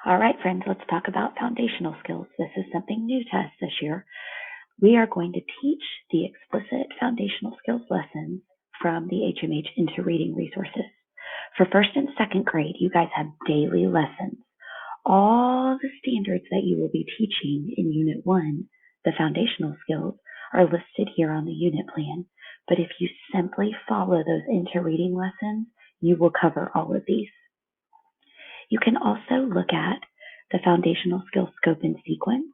All right, friends, let's talk about foundational skills. This is something new to us this year. We are going to teach the explicit foundational skills lessons from the HMH Into Reading resources. For first and second grade, you guys have daily lessons. All the standards that you will be teaching in Unit 1, the foundational skills, are listed here on the unit plan. But if you simply follow those Into Reading lessons, you will cover all of these. You can also look at the foundational skills scope and sequence.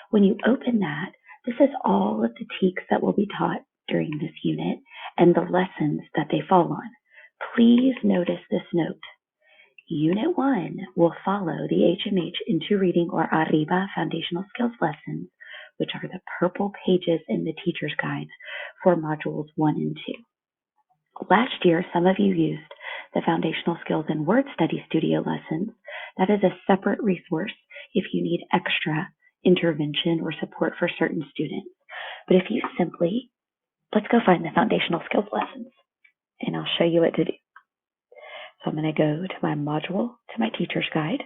When you open that, this is all of the TEKS that will be taught during this unit and the lessons that they fall on. Please notice this note. Unit 1 will follow the HMH Into Reading or Arriba foundational skills lessons, which are the purple pages in the teacher's guides for modules 1 and 2. Last year, some of you used the Foundational Skills and Word Study Studio lessons. That is a separate resource if you need extra intervention or support for certain students. But if you simply, let's go find the foundational skills lessons, and I'll show you what to do. So I'm going to go to my module, to my teacher's guide.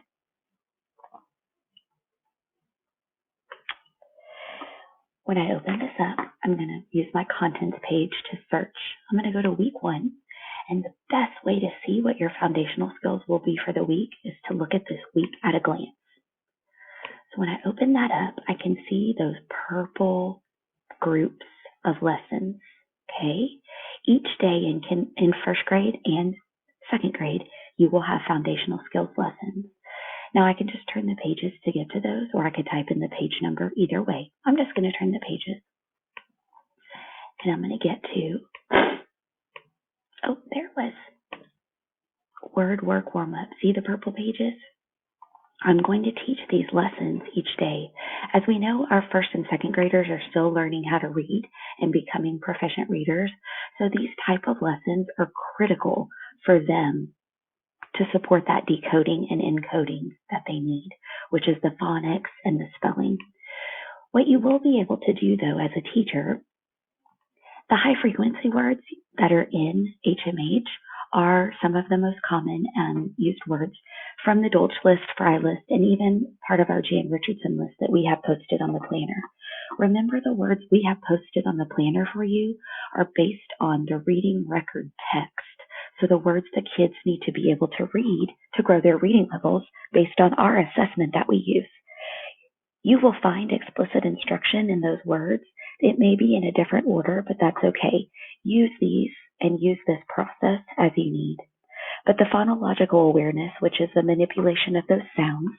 When I open this up, I'm going to use my contents page to search. I'm going to go to week 1. And the best way to see what your foundational skills will be for the week is to look at this week at a glance. So when I open that up, I can see those purple groups of lessons, okay? Each day in first grade and second grade, you will have foundational skills lessons. Now I can just turn the pages to get to those, or I could type in the page number. Either way, I'm just going to turn the pages. And I'm going to get to, oh, there it was. Word work warm-up. See the purple pages? I'm going to teach these lessons each day. As we know, our first and second graders are still learning how to read and becoming proficient readers. So these type of lessons are critical for them to support that decoding and encoding that they need, which is the phonics and the spelling. What you will be able to do, though, as a teacher, the high frequency words that are in HMH are some of the most common used words from the Dolch list, Fry list, and even part of our Jan Richardson list that we have posted on the planner. Remember, the words we have posted on the planner for you are based on the reading record text. So the words that kids need to be able to read to grow their reading levels based on our assessment that we use. You will find explicit instruction in those words. It may be in a different order, but that's okay. Use these and use this process as you need. But the phonological awareness, which is the manipulation of those sounds,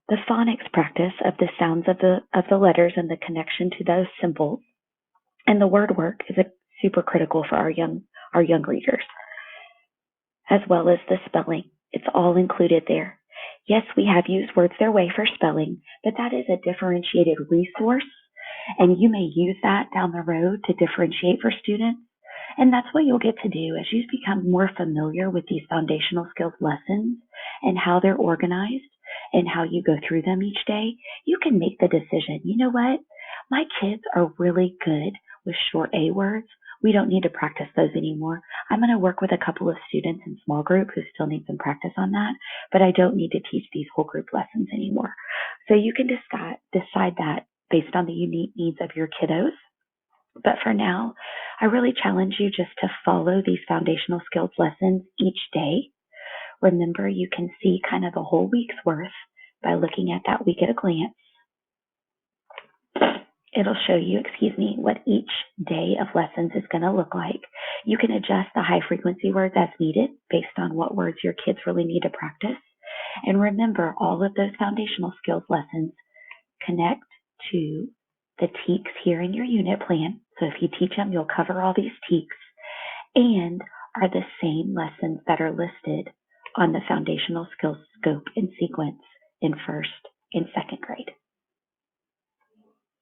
the phonics practice of the sounds of the letters and the connection to those symbols, and the word work is super critical for our young readers, as well as the spelling. It's all included there. Yes, we have used Words Their Way for spelling, but that is a differentiated resource, and you may use that down the road to differentiate for students. And that's what you'll get to do as you become more familiar with these foundational skills lessons and how they're organized and how you go through them each day. You can make the decision, you know what? My kids are really good with short A words. We don't need to practice those anymore. I'm going to work with a couple of students in small group who still need some practice on that, but I don't need to teach these whole group lessons anymore. So you can decide that based on the unique needs of your kiddos. But for now, I really challenge you just to follow these foundational skills lessons each day. Remember, you can see kind of a whole week's worth by looking at that week at a glance. It'll show you, what each day of lessons is going to look like. You can adjust the high frequency words as needed based on what words your kids really need to practice. And remember, all of those foundational skills lessons connect to the TEKS here in your unit plan. So if you teach them, you'll cover all these TEKS and are the same lessons that are listed on the foundational skills scope and sequence in first and second grade.